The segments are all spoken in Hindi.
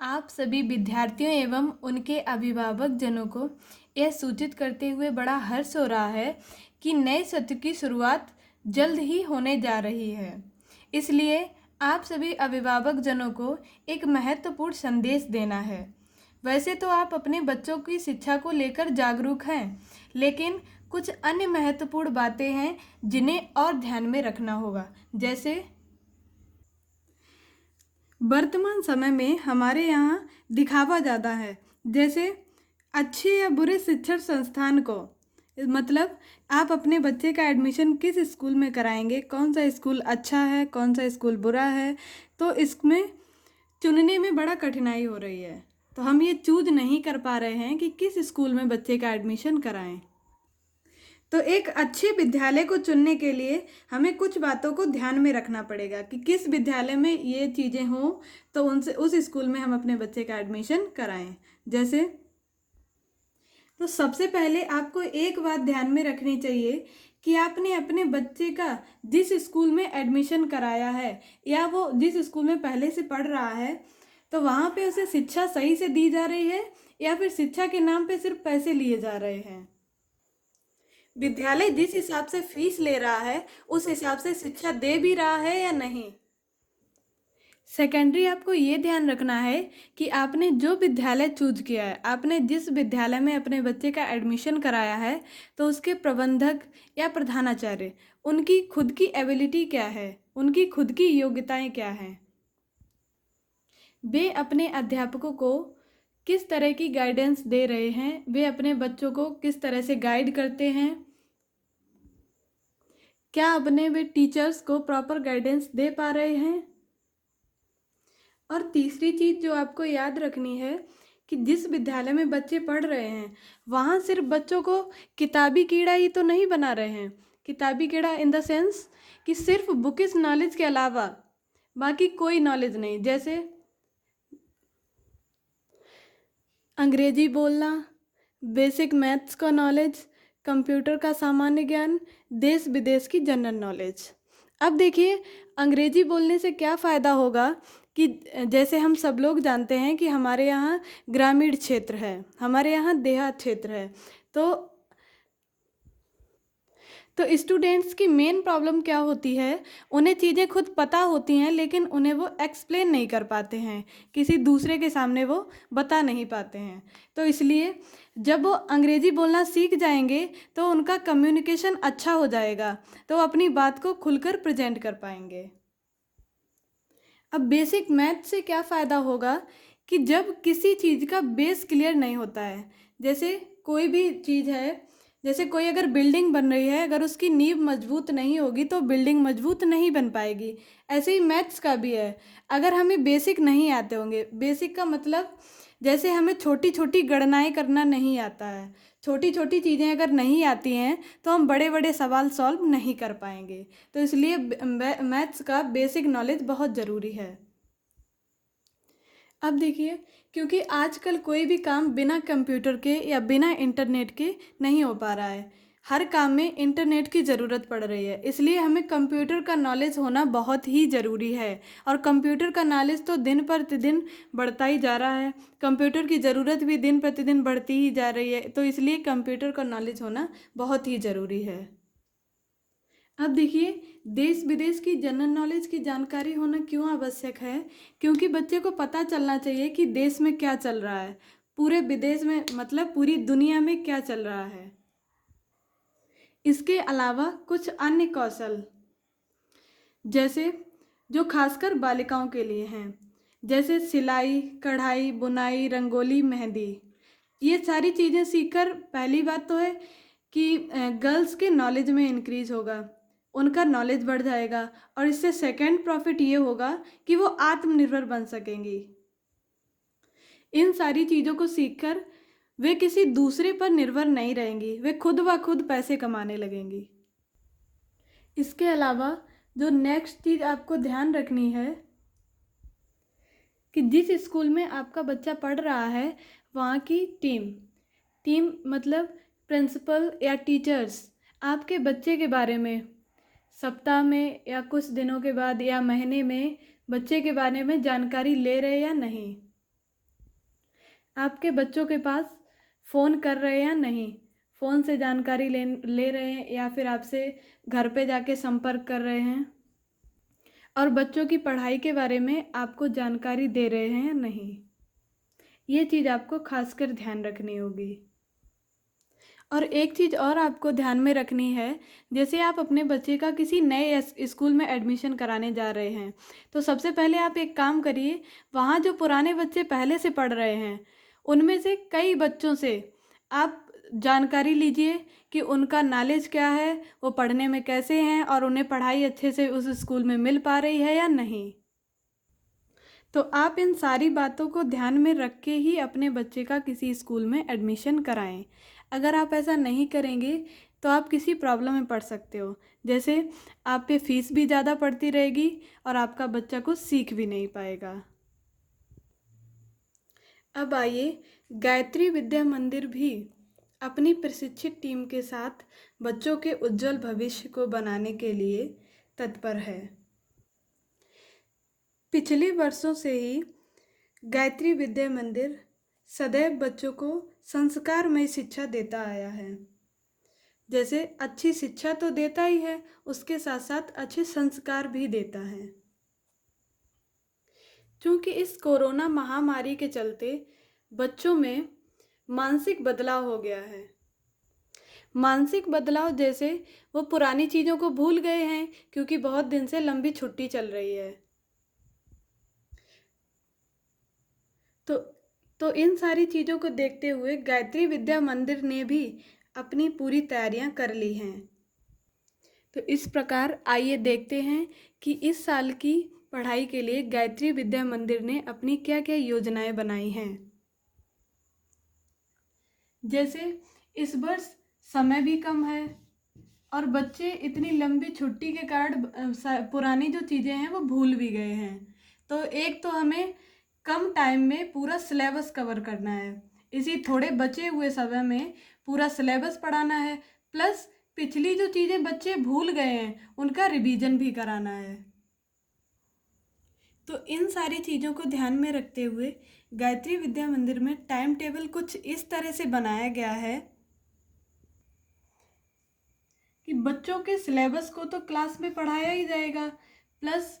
आप सभी विद्यार्थियों एवं उनके अभिभावक जनों को यह सूचित करते हुए बड़ा हर्ष हो रहा है कि नए सत्र की शुरुआत जल्द ही होने जा रही है। इसलिए आप सभी अभिभावक जनों को एक महत्वपूर्ण संदेश देना है। वैसे तो आप अपने बच्चों की शिक्षा को लेकर जागरूक हैं, लेकिन कुछ अन्य महत्वपूर्ण बातें हैं जिन्हें और ध्यान में रखना होगा। जैसे वर्तमान समय में हमारे यहाँ दिखावा ज़्यादा है। जैसे अच्छे या बुरे शिक्षण संस्थान को, मतलब आप अपने बच्चे का एडमिशन किस स्कूल में कराएंगे, कौन सा स्कूल अच्छा है, कौन सा स्कूल बुरा है, तो इसमें चुनने में बड़ा कठिनाई हो रही है। तो हम ये चूज नहीं कर पा रहे हैं कि किस स्कूल में बच्चे का एडमिशन कराएं। तो एक अच्छे विद्यालय को चुनने के लिए हमें कुछ बातों को ध्यान में रखना पड़ेगा कि किस विद्यालय में ये चीज़ें हों तो उनसे उस स्कूल में हम अपने बच्चे का एडमिशन कराएं। जैसे तो सबसे पहले आपको एक बात ध्यान में रखनी चाहिए कि आपने अपने बच्चे का जिस स्कूल में एडमिशन कराया है या वो जिस स्कूल में पहले से पढ़ रहा है, तो वहाँ पे उसे शिक्षा सही से दी जा रही है या फिर शिक्षा के नाम पे सिर्फ पैसे लिए जा रहे हैं। विद्यालय जिस हिसाब से फीस ले रहा है उस हिसाब से शिक्षा दे भी रहा है या नहीं। सेकेंडरी आपको ये ध्यान रखना है कि आपने जो विद्यालय चूज किया है, आपने जिस विद्यालय में अपने बच्चे का एडमिशन कराया है, तो उसके प्रबंधक या प्रधानाचार्य उनकी खुद की एबिलिटी क्या है, उनकी खुद की योग्यताएं क्या हैं, वे अपने अध्यापकों को किस तरह की गाइडेंस दे रहे हैं, वे अपने बच्चों को किस तरह से गाइड करते हैं, क्या अपने वे टीचर्स को प्रॉपर गाइडेंस दे पा रहे हैं। और तीसरी चीज़ जो आपको याद रखनी है कि जिस विद्यालय में बच्चे पढ़ रहे हैं वहाँ सिर्फ बच्चों को किताबी कीड़ा ही तो नहीं बना रहे हैं। किताबी कीड़ा इन द सेंस कि सिर्फ बुकिश नॉलेज के अलावा बाकी कोई नॉलेज नहीं, जैसे अंग्रेजी बोलना, बेसिक मैथ्स का नॉलेज, कंप्यूटर का सामान्य ज्ञान, देश विदेश की जनरल नॉलेज। अब देखिए अंग्रेजी बोलने से क्या फ़ायदा होगा कि जैसे हम सब लोग जानते हैं कि हमारे यहाँ ग्रामीण क्षेत्र है, हमारे यहाँ देहात क्षेत्र है, तो स्टूडेंट्स की मेन प्रॉब्लम क्या होती है, उन्हें चीज़ें खुद पता होती हैं लेकिन उन्हें वो एक्सप्लेन नहीं कर पाते हैं, किसी दूसरे के सामने वो बता नहीं पाते हैं। तो इसलिए जब वो अंग्रेज़ी बोलना सीख जाएंगे तो उनका कम्युनिकेशन अच्छा हो जाएगा, तो वो अपनी बात को खुलकर प्रेजेंट कर पाएंगे। अब बेसिक मैथ से क्या फ़ायदा होगा कि जब किसी चीज़ का बेस क्लियर नहीं होता है, जैसे कोई भी चीज़ है, जैसे कोई अगर बिल्डिंग बन रही है, अगर उसकी नींव मजबूत नहीं होगी तो बिल्डिंग मजबूत नहीं बन पाएगी। ऐसे ही मैथ्स का भी है, अगर हमें बेसिक नहीं आते होंगे, बेसिक का मतलब जैसे हमें छोटी छोटी गणनाएं करना नहीं आता है, छोटी छोटी चीज़ें अगर नहीं आती हैं तो हम बड़े बड़े सवाल सॉल्व नहीं कर पाएंगे। तो इसलिए मैथ्स का बेसिक नॉलेज बहुत ज़रूरी है। अब देखिए, क्योंकि आजकल कोई भी काम बिना कंप्यूटर के या बिना इंटरनेट के नहीं हो पा रहा है, हर काम में इंटरनेट की ज़रूरत पड़ रही है, इसलिए हमें कंप्यूटर का नॉलेज होना बहुत ही ज़रूरी है। और कंप्यूटर का नॉलेज तो दिन प्रतिदिन बढ़ता ही जा रहा है, कंप्यूटर की ज़रूरत भी दिन प्रतिदिन बढ़ती ही जा रही है, तो इसलिए कंप्यूटर का नॉलेज होना बहुत ही ज़रूरी है। अब देखिए, देश विदेश की जनरल नॉलेज की जानकारी होना क्यों आवश्यक है, क्योंकि बच्चे को पता चलना चाहिए कि देश में क्या चल रहा है, पूरे विदेश में मतलब पूरी दुनिया में क्या चल रहा है। इसके अलावा कुछ अन्य कौशल जैसे जो खासकर बालिकाओं के लिए हैं, जैसे सिलाई, कढ़ाई, बुनाई, रंगोली, मेहंदी, ये सारी चीज़ें सीखकर पहली बात तो है कि गर्ल्स के नॉलेज में इंक्रीज होगा, उनका नॉलेज बढ़ जाएगा, और इससे सेकंड प्रॉफिट ये होगा कि वो आत्मनिर्भर बन सकेंगी। इन सारी चीज़ों को सीखकर वे किसी दूसरे पर निर्भर नहीं रहेंगी, वे खुद ब खुद पैसे कमाने लगेंगी। इसके अलावा जो नेक्स्ट चीज़ आपको ध्यान रखनी है कि जिस स्कूल में आपका बच्चा पढ़ रहा है वहाँ की टीम मतलब प्रिंसिपल या टीचर्स आपके बच्चे के बारे में सप्ताह में या कुछ दिनों के बाद या महीने में बच्चे के बारे में जानकारी ले रहे या नहीं। आपके बच्चों के पास फ़ोन कर रहे हैं या नहीं, फ़ोन से जानकारी ले रहे हैं या फिर आपसे घर पे जाके संपर्क कर रहे हैं, और बच्चों की पढ़ाई के बारे में आपको जानकारी दे रहे हैं या नहीं। ये चीज़ आपको खासकर ध्यान रखनी होगी। और एक चीज़ और आपको ध्यान में रखनी है, जैसे आप अपने बच्चे का किसी नए स्कूल में एडमिशन कराने जा रहे हैं, तो सबसे पहले आप एक काम करिए, वहाँ जो पुराने बच्चे पहले से पढ़ रहे हैं उनमें से कई बच्चों से आप जानकारी लीजिए कि उनका नॉलेज क्या है, वो पढ़ने में कैसे हैं और उन्हें पढ़ाई अच्छे से उस स्कूल में मिल पा रही है या नहीं। तो आप इन सारी बातों को ध्यान में रख के ही अपने बच्चे का किसी स्कूल में एडमिशन कराएं। अगर आप ऐसा नहीं करेंगे तो आप किसी प्रॉब्लम में पड़ सकते हो, जैसे आप पे फीस भी ज़्यादा पड़ती रहेगी और आपका बच्चा कुछ सीख भी नहीं पाएगा। अब आइए, गायत्री विद्या मंदिर भी अपनी प्रशिक्षित टीम के साथ बच्चों के उज्जवल भविष्य को बनाने के लिए तत्पर है। पिछले वर्षों से ही गायत्री विद्या मंदिर सदैव बच्चों को संस्कारमय शिक्षा देता आया है। जैसे अच्छी शिक्षा तो देता ही है, उसके साथ साथ अच्छे संस्कार भी देता है। क्योंकि इस कोरोना महामारी के चलते बच्चों में मानसिक बदलाव हो गया है। मानसिक बदलाव जैसे वो पुरानी चीज़ों को भूल गए हैं, क्योंकि बहुत दिन से लंबी छुट्टी चल रही है। तो इन सारी चीज़ों को देखते हुए गायत्री विद्या मंदिर ने भी अपनी पूरी तैयारियां कर ली हैं। तो इस प्रकार आइए देखते हैं कि इस साल की पढ़ाई के लिए गायत्री विद्या मंदिर ने अपनी क्या क्या योजनाएं बनाई हैं। जैसे इस वर्ष समय भी कम है और बच्चे इतनी लंबी छुट्टी के कारण पुरानी जो चीज़ें हैं वो भूल भी गए हैं। तो एक तो हमें कम टाइम में पूरा सिलेबस कवर करना है, इसी थोड़े बचे हुए समय में पूरा सिलेबस पढ़ाना है, प्लस पिछली जो चीज़ें बच्चे भूल गए हैं उनका रिवीजन भी कराना है। तो इन सारी चीज़ों को ध्यान में रखते हुए गायत्री विद्या मंदिर में टाइम टेबल कुछ इस तरह से बनाया गया है कि बच्चों के सिलेबस को तो क्लास में पढ़ाया ही जाएगा, प्लस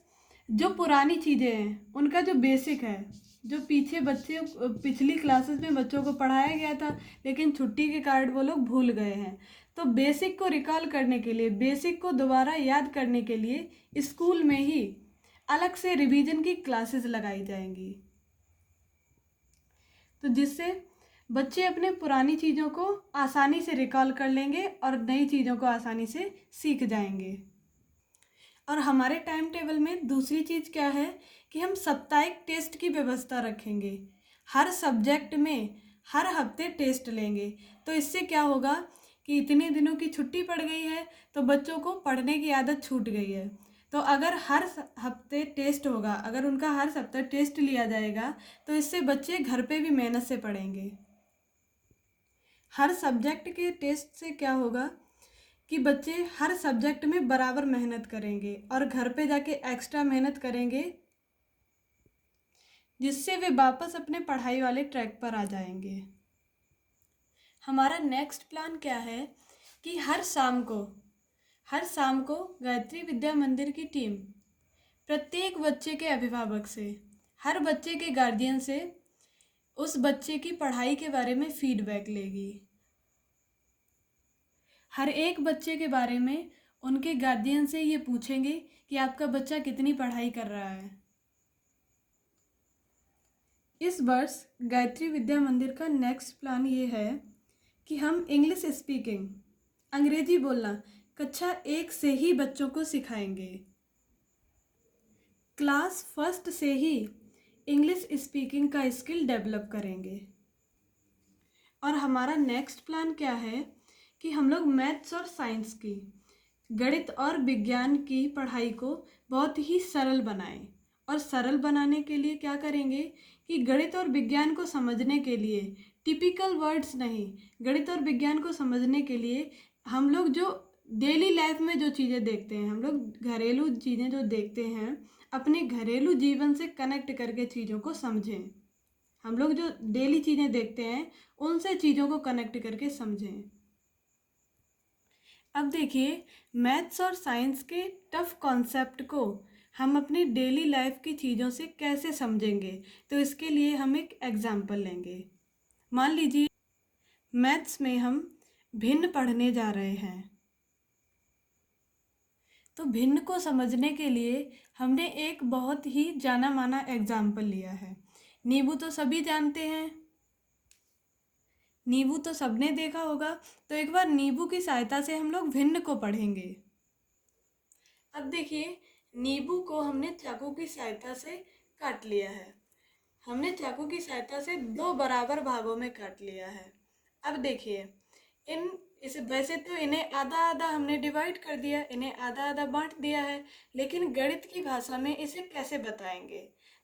जो पुरानी चीज़ें हैं उनका जो बेसिक है, जो पीछे बच्चे पिछली क्लासेस में बच्चों को पढ़ाया गया था लेकिन छुट्टी के कारण वो लोग भूल गए हैं, तो बेसिक को रिकॉल करने के लिए, बेसिक को दोबारा याद करने के लिए स्कूल में ही अलग से रिवीजन की क्लासेस लगाई जाएंगी। तो जिससे बच्चे अपने पुरानी चीज़ों को आसानी से रिकॉल कर लेंगे और नई चीज़ों को आसानी से सीख जाएंगे। और हमारे टाइम टेबल में दूसरी चीज़ क्या है कि हम साप्ताहिक टेस्ट की व्यवस्था रखेंगे। हर सब्जेक्ट में हर हफ्ते टेस्ट लेंगे। तो इससे क्या होगा कि इतने दिनों की छुट्टी पड़ गई है तो बच्चों को पढ़ने की आदत छूट गई है। तो अगर हर हफ्ते टेस्ट होगा, अगर उनका हर सप्ताह टेस्ट लिया जाएगा तो इससे बच्चे घर पे भी मेहनत से पढ़ेंगे। हर सब्जेक्ट के टेस्ट से क्या होगा कि बच्चे हर सब्जेक्ट में बराबर मेहनत करेंगे और घर पे जाके एक्स्ट्रा मेहनत करेंगे, जिससे वे वापस अपने पढ़ाई वाले ट्रैक पर आ जाएंगे। हमारा नेक्स्ट प्लान क्या है कि हर शाम को गायत्री विद्या मंदिर की टीम प्रत्येक बच्चे के अभिभावक से, हर बच्चे के गार्जियन से उस बच्चे की पढ़ाई के बारे में फीडबैक लेगी। हर एक बच्चे के बारे में उनके गार्जियन से ये पूछेंगे कि आपका बच्चा कितनी पढ़ाई कर रहा है। इस वर्ष गायत्री विद्या मंदिर का नेक्स्ट प्लान ये है कि हम इंग्लिश स्पीकिंग, अंग्रेजी बोलना कक्षा 1 से ही बच्चों को सिखाएंगे। क्लास फर्स्ट से ही इंग्लिश स्पीकिंग का स्किल डेवलप करेंगे। और हमारा नेक्स्ट प्लान क्या है कि हम लोग मैथ्स और साइंस की, गणित और विज्ञान की पढ़ाई को बहुत ही सरल बनाएं। और सरल बनाने के लिए क्या करेंगे कि गणित और विज्ञान को समझने के लिए टिपिकल वर्ड्स नहीं, गणित और विज्ञान को समझने के लिए हम लोग जो डेली लाइफ में जो चीज़ें देखते हैं, हम लोग घरेलू चीज़ें जो देखते हैं, अपने घरेलू जीवन से कनेक्ट करके चीज़ों को समझें। हम लोग जो डेली चीज़ें देखते हैं उनसे चीज़ों को कनेक्ट करके समझें। अब देखिए, मैथ्स और साइंस के टफ कॉन्सेप्ट को हम अपनी डेली लाइफ की चीज़ों से कैसे समझेंगे, तो इसके लिए हम एक एग्जाम्पल लेंगे। मान लीजिए मैथ्स में हम भिन्न पढ़ने जा रहे हैं, तो भिन्न को समझने के लिए हमने एक बहुत ही जाना माना एग्जाम्पल लिया है। नींबू तो सभी जानते हैं, नींबू तो सबने देखा होगा, तो एक बार नींबू की सहायता से हम लोग भिन्न को पढ़ेंगे। अब देखिए, नींबू को हमने चाकू की सहायता से काट लिया है। हमने चाकू की सहायता से 2 बराबर भागों में काट लिया है। अब देखिए, इसे वैसे तो इन्हें आधा आधा हमने डिवाइड कर दिया, इन्हें आधा आधा बांट दिया है, लेकिन गणित की भाषा में इसे कैसे बताएंगे?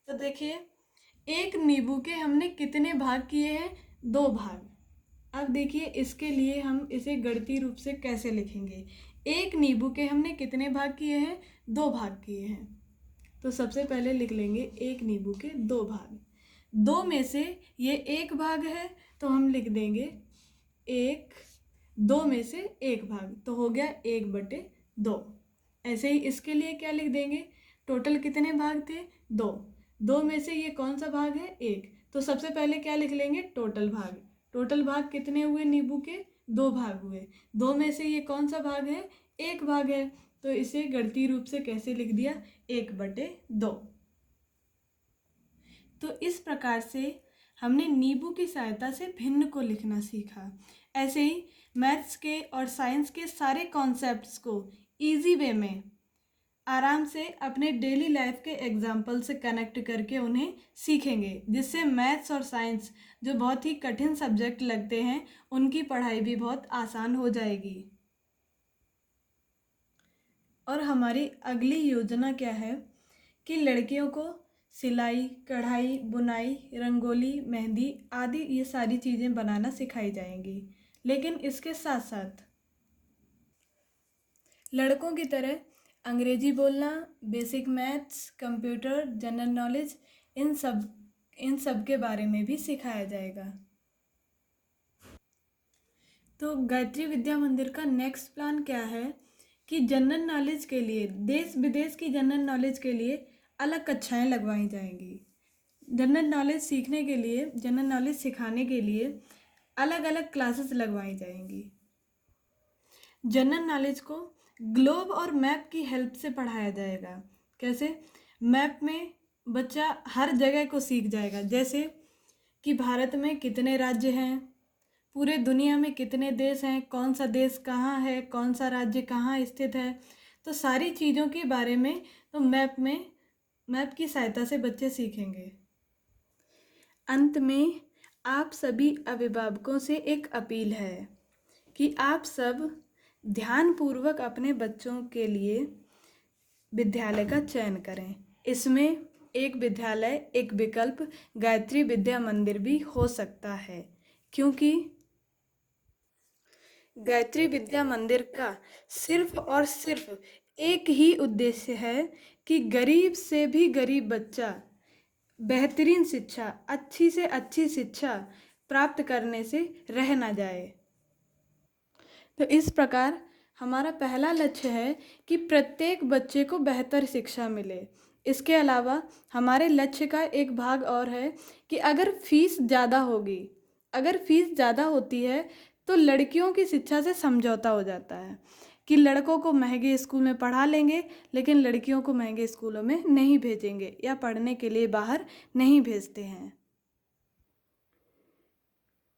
तो देखिए, एक नींबू के हमने कितने भाग किए हैं? 2 भाग। अब देखिए, इसके लिए हम इसे गणितीय रूप से कैसे लिखेंगे? एक नींबू के हमने कितने भाग किए हैं? 2 भाग किए हैं। तो सबसे पहले लिख लेंगे एक नींबू के 2 भाग। 2 में से ये 1 भाग है, तो हम लिख देंगे 2 में से 1 भाग, तो हो गया 1/2। ऐसे ही इसके लिए क्या लिख देंगे? टोटल कितने भाग थे? 2। 2 में से ये कौन सा भाग है? 1। तो सबसे पहले क्या लिख लेंगे? टोटल भाग। टोटल भाग कितने हुए नींबू के? 2 भाग हुए। 2 में से ये कौन सा भाग है? 1 भाग है, तो इसे गणितीय रूप से कैसे लिख दिया? 1/2। तो इस प्रकार से हमने नींबू की सहायता से भिन्न को लिखना सीखा। ऐसे ही मैथ्स के और साइंस के सारे कॉन्सेप्ट्स को इजी वे में आराम से अपने डेली लाइफ के एग्जाम्पल से कनेक्ट करके उन्हें सीखेंगे, जिससे मैथ्स और साइंस जो बहुत ही कठिन सब्जेक्ट लगते हैं उनकी पढ़ाई भी बहुत आसान हो जाएगी। और हमारी अगली योजना क्या है कि लड़कियों को सिलाई, कढ़ाई, बुनाई, रंगोली, मेहंदी आदि ये सारी चीज़ें बनाना सिखाई जाएंगी। लेकिन इसके साथ साथ लड़कों की तरह अंग्रेजी बोलना, basic maths, computer, general knowledge, इन सब के बारे में भी सिखाया जाएगा। तो गायत्री विद्या मंदिर का नेक्स्ट प्लान क्या है कि जनरल नॉलेज के लिए, देश विदेश की जनरल नॉलेज के लिए अलग कक्षाएं लगवाई जाएंगी। जनरल नॉलेज सीखने के लिए, जनरल नॉलेज सिखाने के लिए अलग अलग क्लासेस लगवाई जाएंगी। जनरल नॉलेज को ग्लोब और मैप की हेल्प से पढ़ाया जाएगा। कैसे? मैप में बच्चा हर जगह को सीख जाएगा, जैसे कि भारत में कितने राज्य हैं, पूरे दुनिया में कितने देश हैं, कौन सा देश कहाँ है, कौन सा राज्य कहाँ स्थित है, तो सारी चीज़ों के बारे में तो मैप की सहायता से बच्चे सीखेंगे। अंत में आप सभी अभिभावकों से एक अपील है कि आप सब ध्यानपूर्वक अपने बच्चों के लिए विद्यालय का चयन करें। इसमें एक विद्यालय, एक विकल्प गायत्री विद्या मंदिर भी हो सकता है, क्योंकि गायत्री विद्या मंदिर का सिर्फ और सिर्फ एक ही उद्देश्य है कि गरीब से भी गरीब बच्चा बेहतरीन शिक्षा, अच्छी से अच्छी शिक्षा प्राप्त करने से रह ना जाए। तो इस प्रकार हमारा पहला लक्ष्य है कि प्रत्येक बच्चे को बेहतर शिक्षा मिले। इसके अलावा हमारे लक्ष्य का एक भाग और है कि अगर फीस ज़्यादा होती है तो लड़कियों की शिक्षा से समझौता हो जाता है कि लड़कों को महंगे स्कूल में पढ़ा लेंगे, लेकिन लड़कियों को महंगे स्कूलों में नहीं भेजेंगे या पढ़ने के लिए बाहर नहीं भेजते हैं।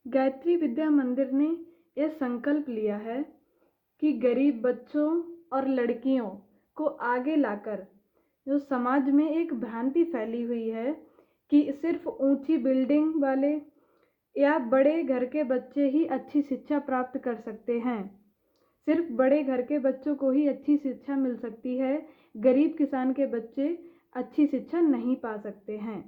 गायत्री विद्या मंदिर ने यह संकल्प लिया है कि गरीब बच्चों और लड़कियों को आगे लाकर, जो समाज में एक भ्रांति फैली हुई है कि सिर्फ ऊंची बिल्डिंग वाले या बड़े घर के बच्चे ही अच्छी शिक्षा प्राप्त कर सकते हैं, सिर्फ बड़े घर के बच्चों को ही अच्छी शिक्षा मिल सकती है, गरीब किसान के बच्चे अच्छी शिक्षा नहीं पा सकते हैं।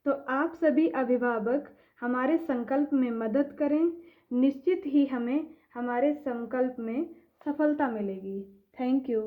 तो आप सभी अभिभावक हमारे संकल्प में मदद करें, निश्चित ही हमें हमारे संकल्प में सफलता मिलेगी। Thank you.